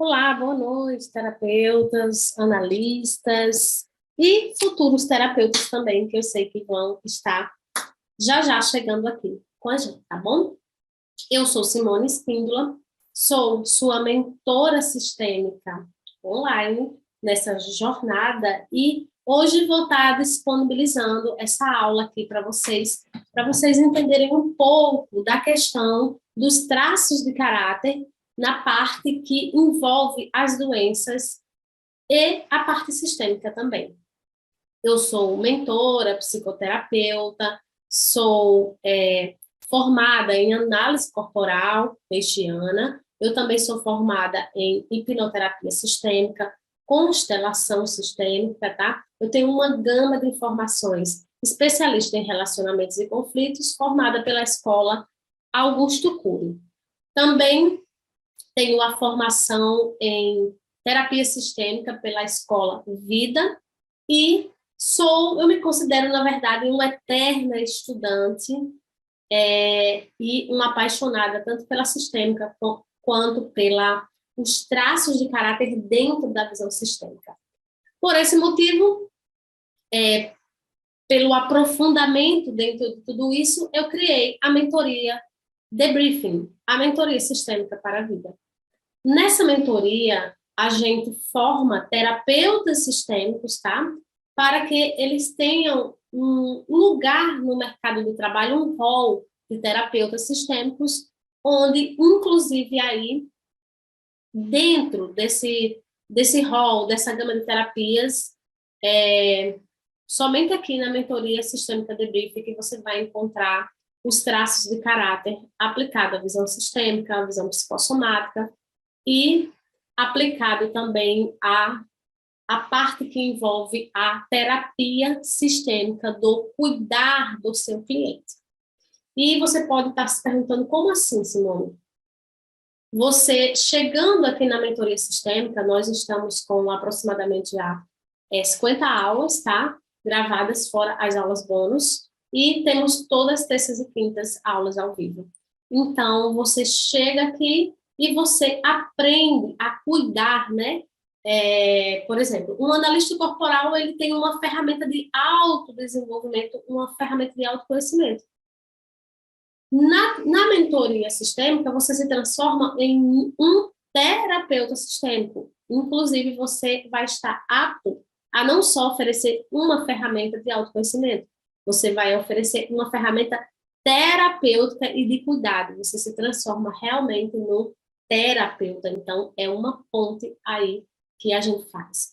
Olá, boa noite, terapeutas, analistas e futuros terapeutas também, que eu sei que vão estar já já chegando aqui com a gente, tá bom? Eu sou Simone Espíndola, sou sua mentora sistêmica online nessa jornada e hoje vou estar disponibilizando essa aula aqui para vocês entenderem um pouco da questão dos traços de caráter na parte que envolve as doenças e a parte sistêmica também. Eu sou mentora, psicoterapeuta, sou formada em análise corporal reichiana, eu também sou formada em hipnoterapia sistêmica, constelação sistêmica, tá? Eu tenho uma gama de informações, especialista em relacionamentos e conflitos, formada pela Escola Augusto Cury. Também tenho a formação em terapia sistêmica pela Escola Vida e eu me considero, na verdade, uma eterna estudante e uma apaixonada tanto pela sistêmica quanto os traços de caráter dentro da visão sistêmica. Por esse motivo, pelo aprofundamento dentro de tudo isso, eu criei a mentoria Debriefing, a mentoria sistêmica para a vida. Nessa mentoria, a gente forma terapeutas sistêmicos, tá? Para que eles tenham um lugar no mercado de trabalho, um rol de terapeutas sistêmicos, onde, inclusive, aí, dentro desse rol, dessa gama de terapias, somente aqui na mentoria sistêmica Debriefing que você vai encontrar os traços de caráter aplicado à visão sistêmica, à visão psicossomática, e aplicado também a parte que envolve a terapia sistêmica do cuidar do seu cliente. E você pode estar se perguntando, como assim, Simone? Você, chegando aqui na mentoria sistêmica, nós estamos com aproximadamente já 50 aulas, tá? Gravadas, fora as aulas bônus, e temos todas as terças e quintas aulas ao vivo. Então, você chega aqui e você aprende a cuidar, né? Por exemplo, um analista corporal, ele tem uma ferramenta de autodesenvolvimento, uma ferramenta de autoconhecimento. Na mentoria sistêmica, você se transforma em um terapeuta sistêmico. Inclusive, você vai estar apto a não só oferecer uma ferramenta de autoconhecimento, você vai oferecer uma ferramenta terapêutica e de cuidado. Você se transforma realmente no terapeuta. Então, é uma ponte aí que a gente faz.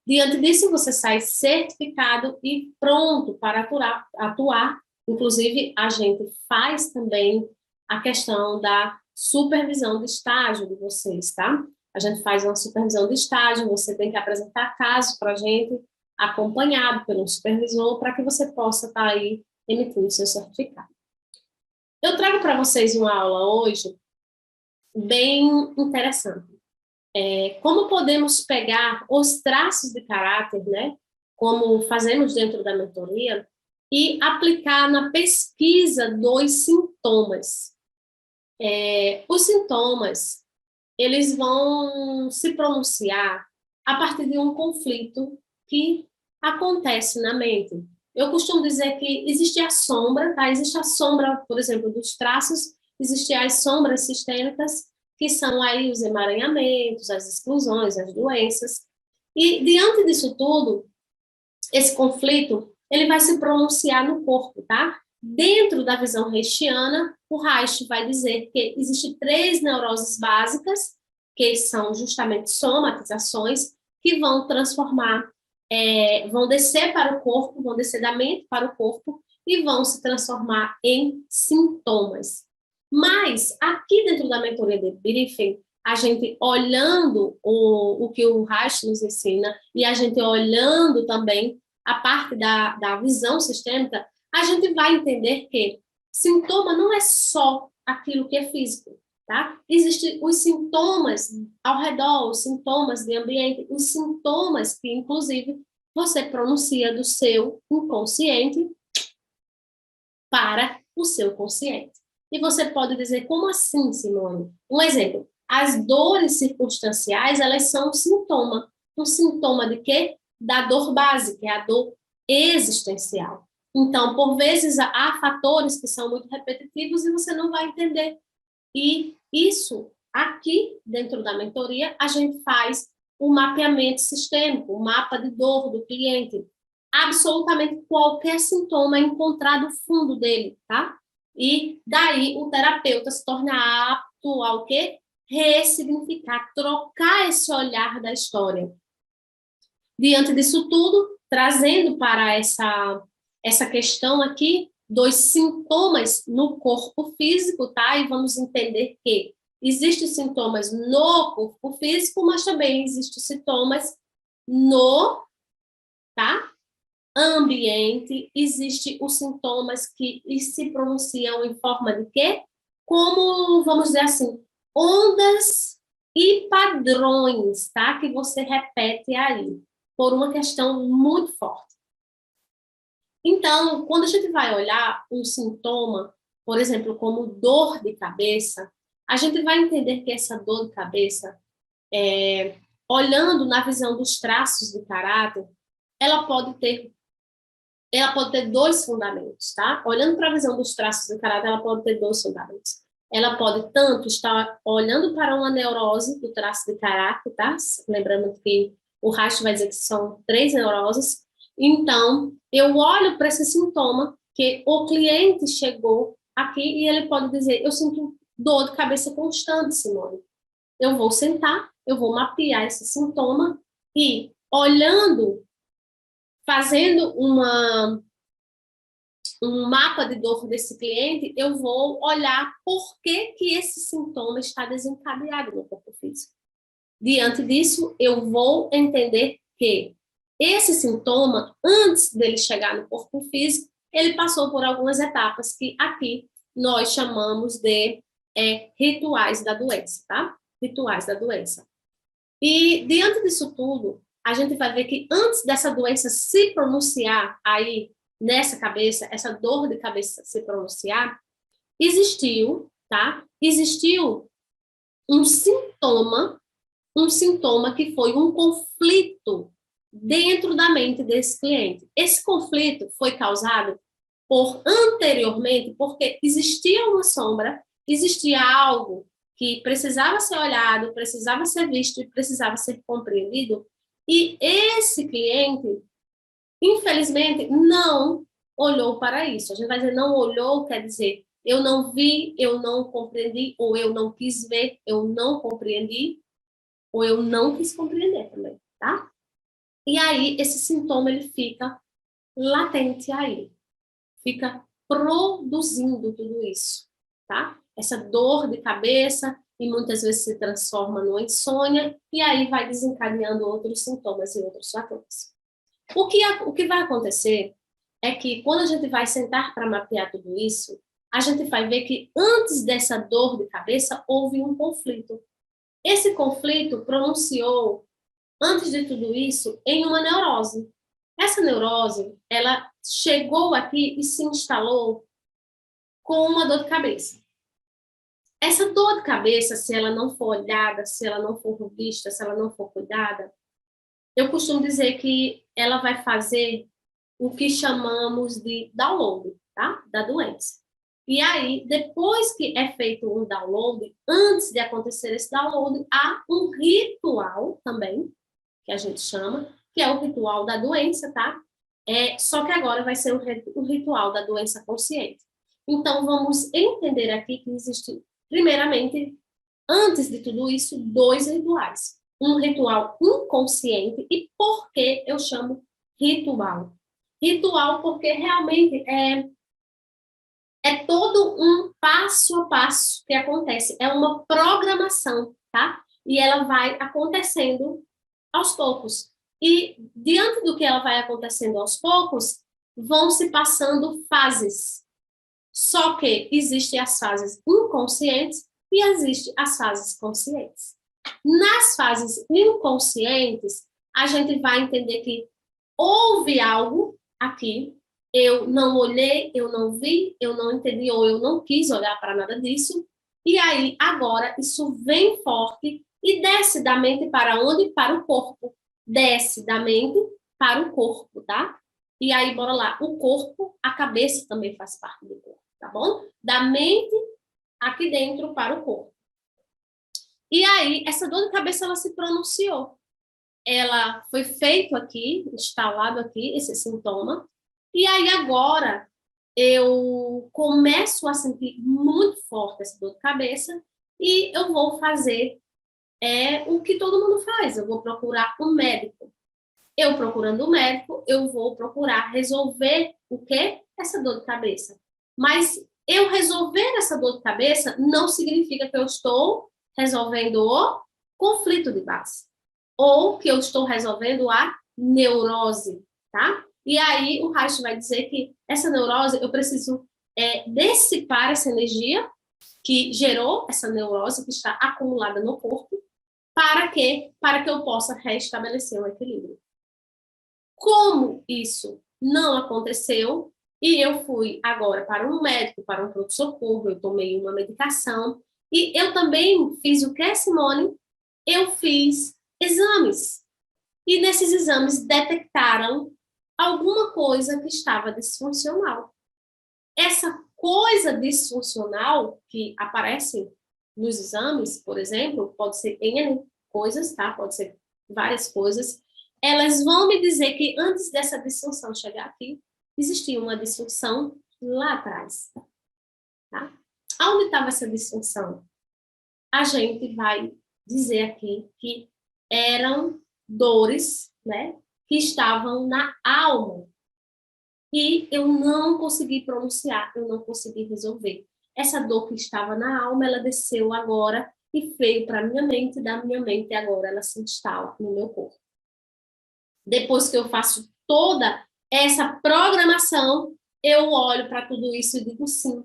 Diante disso, você sai certificado e pronto para atuar. Inclusive, a gente faz também a questão da supervisão de estágio de vocês, tá? A gente faz uma supervisão de estágio, você tem que apresentar casos para a gente, acompanhado pelo supervisor, para que você possa estar aí emitindo seu certificado. Eu trago para vocês uma aula hoje bem interessante. Como podemos pegar os traços de caráter, né, como fazemos dentro da mentoria, e aplicar na pesquisa dos sintomas. Os sintomas, eles vão se pronunciar a partir de um conflito que acontece na mente. Eu costumo dizer que existe a sombra, tá? Existe a sombra, por exemplo, dos traços, existem as sombras sistêmicas, que são aí os emaranhamentos, as exclusões, as doenças. E, diante disso tudo, esse conflito, ele vai se pronunciar no corpo, tá? Dentro da visão reichiana, o Reich vai dizer que existem 3 neuroses básicas, que são justamente somatizações, que vão transformar, vão descer para o corpo, vão descer da mente para o corpo, e vão se transformar em sintomas. Mas, aqui dentro da mentoria de briefing, a gente olhando o que o Reich nos ensina, e a gente olhando também a parte da visão sistêmica, a gente vai entender que sintoma não é só aquilo que é físico, tá? Existem os sintomas ao redor, os sintomas de ambiente, os sintomas que, inclusive, você pronuncia do seu inconsciente para o seu consciente. E você pode dizer, como assim, Simone? Um exemplo, As dores circunstanciais, elas são um sintoma de quê? Da dor base, que é a dor existencial. Então, por vezes, há fatores que são muito repetitivos e você não vai entender. E isso, aqui, dentro da mentoria, a gente faz o mapeamento sistêmico, o mapa de dor do cliente. Absolutamente qualquer sintoma é encontrado no fundo dele, tá? E daí o terapeuta se torna apto ao quê? Ressignificar, trocar esse olhar da história. Diante disso tudo, trazendo para essa questão aqui, dos sintomas no corpo físico, tá? E vamos entender que existem sintomas no corpo físico, mas também existem sintomas no, tá? Ambiente, existem os sintomas que se pronunciam em forma de quê? Como, vamos dizer assim, ondas e padrões, tá? Que você repete aí, por uma questão muito forte. Então, quando a gente vai olhar um sintoma, por exemplo, como dor de cabeça, a gente vai entender que essa dor de cabeça, olhando na visão dos traços de caráter, ela pode ter dois fundamentos, tá? Olhando para a visão dos traços de caráter, ela pode ter dois fundamentos. Ela pode tanto estar olhando para uma neurose do traço de caráter, tá? Lembrando que o Reich vai dizer que são 3 neuroses. Então, eu olho para esse sintoma que o cliente chegou aqui e ele pode dizer, eu sinto dor de cabeça constante, Simone. Eu vou sentar, eu vou mapear esse sintoma e olhando, fazendo um mapa de dor desse cliente, eu vou olhar por que esse sintoma está desencadeado no corpo físico. Diante disso, eu vou entender que esse sintoma, antes dele chegar no corpo físico, ele passou por algumas etapas que aqui nós chamamos de rituais da doença, tá? Rituais da doença. E diante disso tudo, a gente vai ver que antes dessa doença se pronunciar aí nessa cabeça, essa dor de cabeça se pronunciar, existiu, tá? Existiu um sintoma que foi um conflito dentro da mente desse cliente. Esse conflito foi causado anteriormente, porque existia uma sombra, existia algo que precisava ser olhado, precisava ser visto e precisava ser compreendido, e esse cliente, infelizmente, não olhou para isso. A gente vai dizer não olhou, quer dizer, eu não vi, eu não compreendi, ou eu não quis ver, eu não compreendi, ou eu não quis compreender também, tá? E aí, esse sintoma, ele fica latente aí, fica produzindo tudo isso, tá? Essa dor de cabeça, e muitas vezes se transforma numa insônia, e aí vai desencadeando outros sintomas e outros fatores. O que vai acontecer é que, quando a gente vai sentar para mapear tudo isso, a gente vai ver que antes dessa dor de cabeça, houve um conflito. Esse conflito pronunciou, antes de tudo isso, em uma neurose. Essa neurose, ela chegou aqui e se instalou com uma dor de cabeça. Essa dor de cabeça, se ela não for olhada, se ela não for vista, se ela não for cuidada, eu costumo dizer que ela vai fazer o que chamamos de download, tá? Da doença. E aí, depois que é feito um download, antes de acontecer esse download, há um ritual também, que a gente chama, que é o ritual da doença, tá? Só que agora vai ser o ritual da doença consciente. Então, vamos entender aqui que existe, primeiramente, antes de tudo isso, 2 rituais. Um ritual inconsciente, e por que eu chamo ritual? Ritual porque realmente é todo um passo a passo que acontece, é uma programação, tá? E ela vai acontecendo aos poucos. E diante do que ela vai acontecendo aos poucos, vão se passando fases. Só que existem as fases inconscientes e existem as fases conscientes. Nas fases inconscientes, a gente vai entender que houve algo aqui, eu não olhei, eu não vi, eu não entendi, ou eu não quis olhar para nada disso, E aí, agora, isso vem forte e desce da mente para onde? Para o corpo. Desce da mente para o corpo, tá? E aí, bora lá. O corpo, a cabeça também faz parte do corpo, tá bom? Da mente aqui dentro para o corpo. E aí, essa dor de cabeça, ela se pronunciou. Ela foi feito aqui, instalado aqui, esse sintoma. E aí, agora, eu começo a sentir muito forte essa dor de cabeça e eu vou fazer o que todo mundo faz. Eu vou procurar um médico. Eu procurando um médico, eu vou procurar resolver o quê? Essa dor de cabeça. Mas eu resolver essa dor de cabeça não significa que eu estou resolvendo o conflito de base. Ou que eu estou resolvendo a neurose, tá? E aí o Reich vai dizer que essa neurose, eu preciso dissipar essa energia que gerou essa neurose, que está acumulada no corpo, para quê? Para que eu possa restabelecer o equilíbrio. Como isso não aconteceu, e eu fui agora para um médico, para um pronto-socorro, eu tomei uma medicação, e eu também fiz o que, Simone? Eu fiz exames. E nesses exames detectaram alguma coisa que estava disfuncional. Essa coisa disfuncional que aparece nos exames, por exemplo, pode ser N coisas, tá? Pode ser várias coisas. Elas vão me dizer que antes dessa disfunção chegar aqui, existia uma disfunção lá atrás, tá? Aonde estava essa disfunção? A gente vai dizer aqui que eram dores, né, que estavam na alma. E eu não consegui pronunciar, eu não consegui resolver. Essa dor que estava na alma, ela desceu agora e veio para a minha mente, da minha mente agora ela se instala no meu corpo. Depois que eu faço toda essa programação, eu olho para tudo isso e digo sim,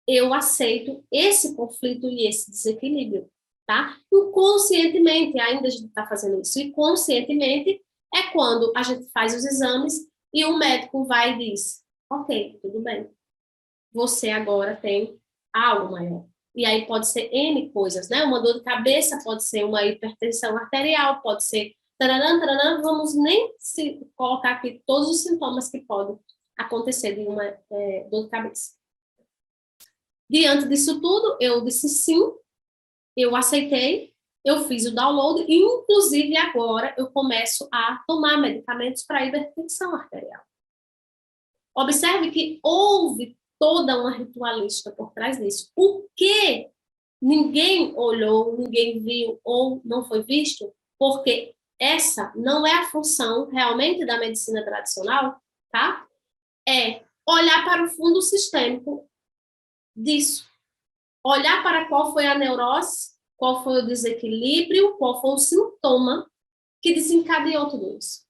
eu aceito esse conflito e esse desequilíbrio, tá? Inconscientemente, ainda a gente está fazendo isso, e conscientemente é quando a gente faz os exames e o médico vai e diz, ok, tudo bem, você agora tem algo maior. E aí pode ser N coisas, né? Uma dor de cabeça, pode ser uma hipertensão arterial, pode ser tararam, tararam, vamos nem se colocar aqui todos os sintomas que podem acontecer de uma dor de cabeça. Diante disso tudo, eu disse sim, eu aceitei, eu fiz o download e, inclusive, agora eu começo a tomar medicamentos para hipertensão arterial. Observe que houve toda uma ritualística por trás disso. O que ninguém olhou, ninguém viu ou não foi visto, porque essa não é a função realmente da medicina tradicional, tá? É olhar para o fundo sistêmico disso. Olhar para qual foi a neurose, qual foi o desequilíbrio, qual foi o sintoma que desencadeou tudo isso.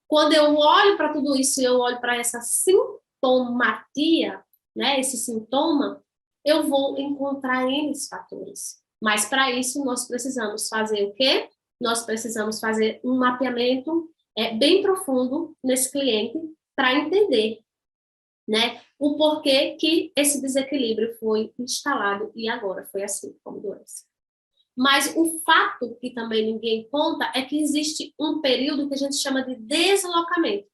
Quando eu olho para tudo isso e eu olho para essa sintomatia, né, esse sintoma, eu vou encontrar N fatores. Mas para isso nós precisamos fazer o quê? Nós precisamos fazer um mapeamento bem profundo nesse cliente para entender, né, o porquê que esse desequilíbrio foi instalado e agora foi assim como doença. Mas o fato que também ninguém conta é que existe um período que a gente chama de deslocamento.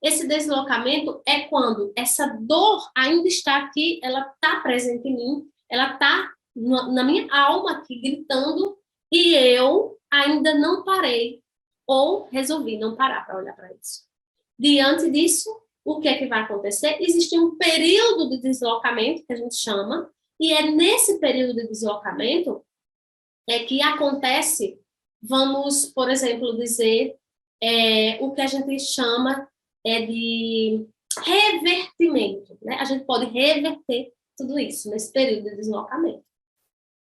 Esse deslocamento é quando essa dor ainda está aqui, ela está presente em mim, ela está na minha alma aqui gritando e eu ainda não parei ou resolvi não parar para olhar para isso. Diante disso, o que é que vai acontecer? Existe um período de deslocamento que a gente chama, e é nesse período de deslocamento que acontece, vamos, por exemplo, dizer o que a gente chama de revertimento, né? A gente pode reverter tudo isso nesse período de deslocamento.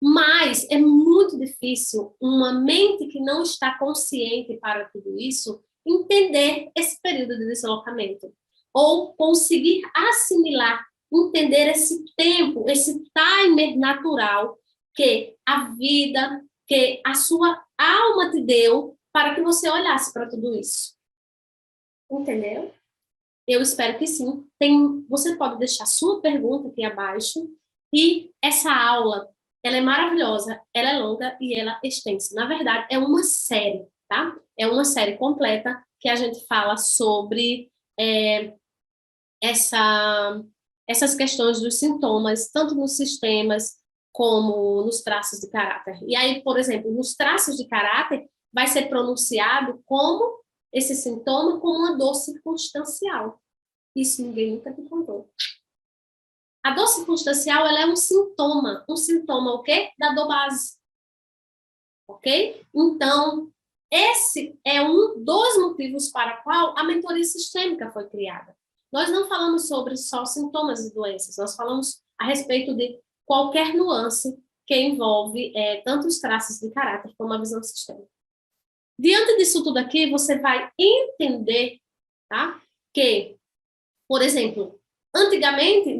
Mas é muito difícil uma mente que não está consciente para tudo isso entender esse período de deslocamento ou conseguir assimilar, entender esse tempo, esse timer natural que a vida, que a sua alma te deu para que você olhasse para tudo isso. Entendeu? Eu espero que sim. Você pode deixar sua pergunta aqui abaixo E essa aula, ela é maravilhosa, ela é longa e ela é extensa. Na verdade, é uma série, tá? É uma série completa que a gente fala sobre essa, essas questões dos sintomas, tanto nos sistemas como nos traços de caráter. E aí, por exemplo, nos traços de caráter, vai ser pronunciado como esse sintoma como uma dor circunstancial. Isso ninguém nunca te contou. A dor circunstancial, ela é um sintoma o quê? Da dor base, ok? Então, esse é um dos motivos para o qual a mentoria sistêmica foi criada. Nós não falamos sobre só sintomas de doenças, nós falamos a respeito de qualquer nuance que envolve tanto os traços de caráter como a visão sistêmica. Diante disso tudo aqui, você vai entender, tá, que, por exemplo, antigamente,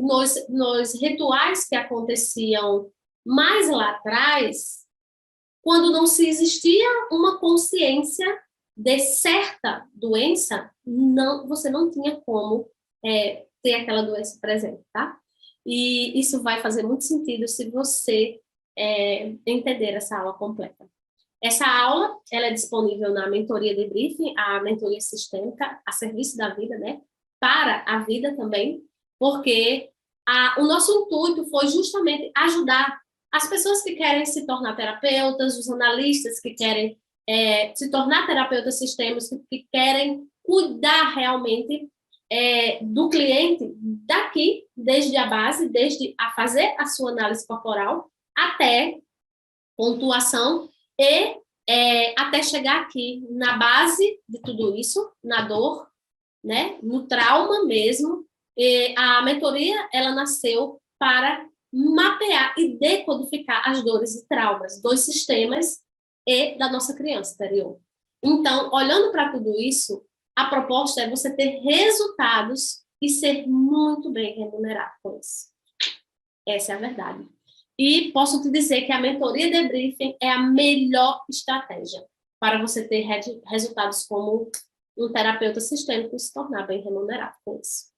nos rituais que aconteciam mais lá atrás, quando não se existia uma consciência de certa doença, você não tinha como ter aquela doença presente, tá? E isso vai fazer muito sentido se você entender essa aula completa. Essa aula, ela é disponível na mentoria de briefing, a mentoria sistêmica, a serviço da vida, né? Para a vida também, porque o nosso intuito foi justamente ajudar as pessoas que querem se tornar terapeutas, os analistas que querem se tornar terapeutas sistêmicos, que querem cuidar realmente do cliente daqui, desde a base, desde a fazer a sua análise corporal, até pontuação e até chegar aqui na base de tudo isso, na dor, né, no trauma mesmo. E a mentoria, ela nasceu para mapear e decodificar as dores e traumas dos sistemas e da nossa criança interior. Então, olhando para tudo isso, a proposta é você ter resultados e ser muito bem remunerado com isso. Essa é a verdade. E posso te dizer que a mentoria de briefing é a melhor estratégia para você ter resultados como um terapeuta sistêmico e se tornar bem remunerado com isso.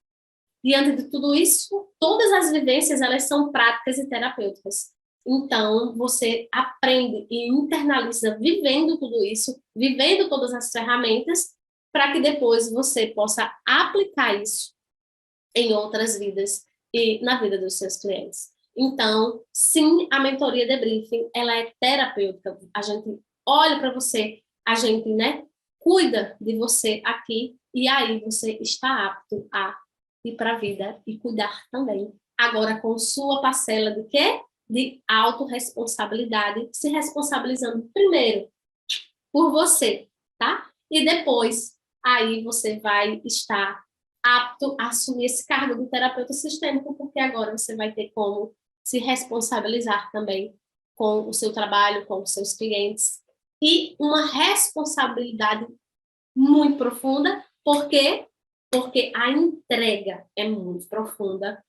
Diante de tudo isso, todas as vivências, elas são práticas e terapêuticas. Então, você aprende e internaliza vivendo tudo isso, vivendo todas as ferramentas, para que depois você possa aplicar isso em outras vidas e na vida dos seus clientes. Então, sim, a mentoria de briefing, ela é terapêutica. A gente olha para você, a gente, né, cuida de você aqui e aí você está apto a ir para a vida e cuidar também. Agora, com sua parcela de quê? De autorresponsabilidade, se responsabilizando primeiro por você, tá? E depois, aí você vai estar apto a assumir esse cargo de terapeuta sistêmico, porque agora você vai ter como se responsabilizar também com o seu trabalho, com os seus clientes, e uma responsabilidade muito profunda, por quê? Porque a entrega é muito profunda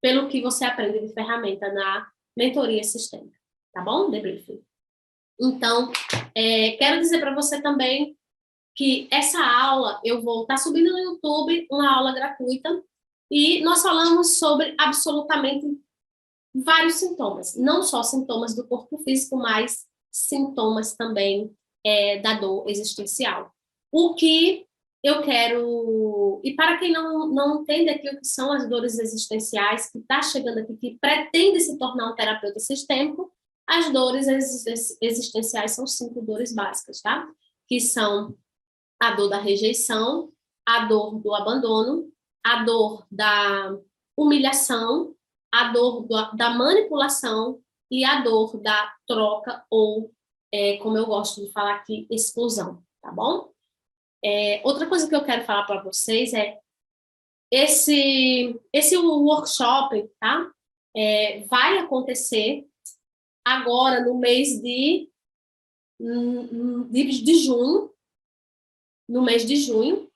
pelo que você aprende de ferramenta na mentoria sistêmica, tá bom? Debriefing. Então, quero dizer para você também que essa aula eu vou estar subindo no YouTube, uma aula gratuita, e nós falamos sobre absolutamente vários sintomas, não só sintomas do corpo físico, mas sintomas também da dor existencial. O que eu quero... E para quem não entende aqui o que são as dores existenciais, que está chegando aqui, que pretende se tornar um terapeuta sistêmico, as dores existenciais são 5 dores básicas, tá? Que são a dor da rejeição, a dor do abandono, a dor da humilhação, a dor da manipulação e a dor da troca ou, como eu gosto de falar aqui, exclusão, tá bom? Outra coisa que eu quero falar para vocês é esse workshop, tá? Vai acontecer agora no mês de junho, no mês de junho,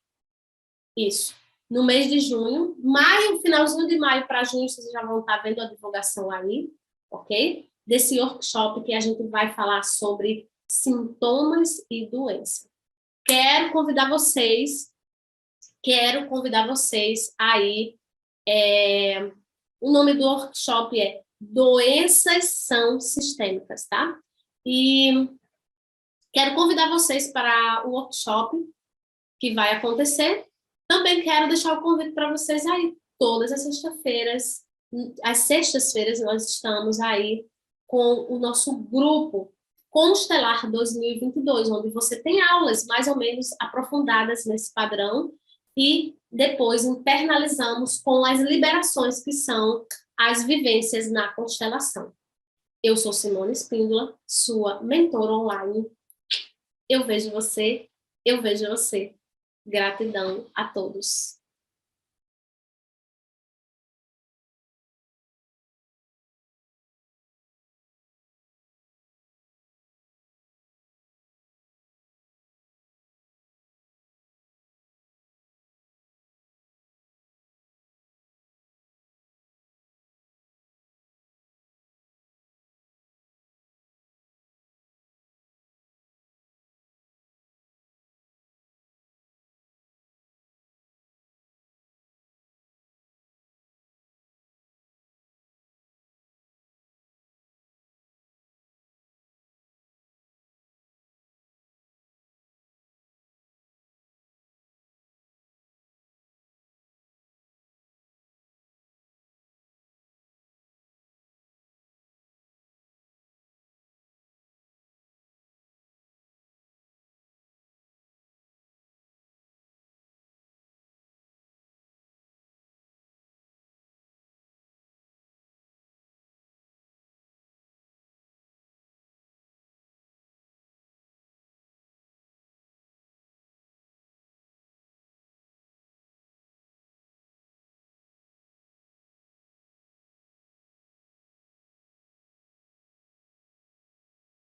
isso, no mês de junho, maio, finalzinho de maio para junho, vocês já vão estar vendo a divulgação aí, ok? Desse workshop que a gente vai falar sobre sintomas e doença. Quero convidar vocês aí O nome do workshop é Doenças São Sistêmicas, tá? E quero convidar vocês para o workshop que vai acontecer. Também quero deixar o convite para vocês aí, todas as sextas-feiras. Às sextas-feiras nós estamos aí com o nosso grupo Constelar 2022, onde você tem aulas mais ou menos aprofundadas nesse padrão e depois internalizamos com as liberações que são as vivências na constelação. Eu sou Simone Espíndola, sua mentora online. Eu vejo você, eu vejo você. Gratidão a todos.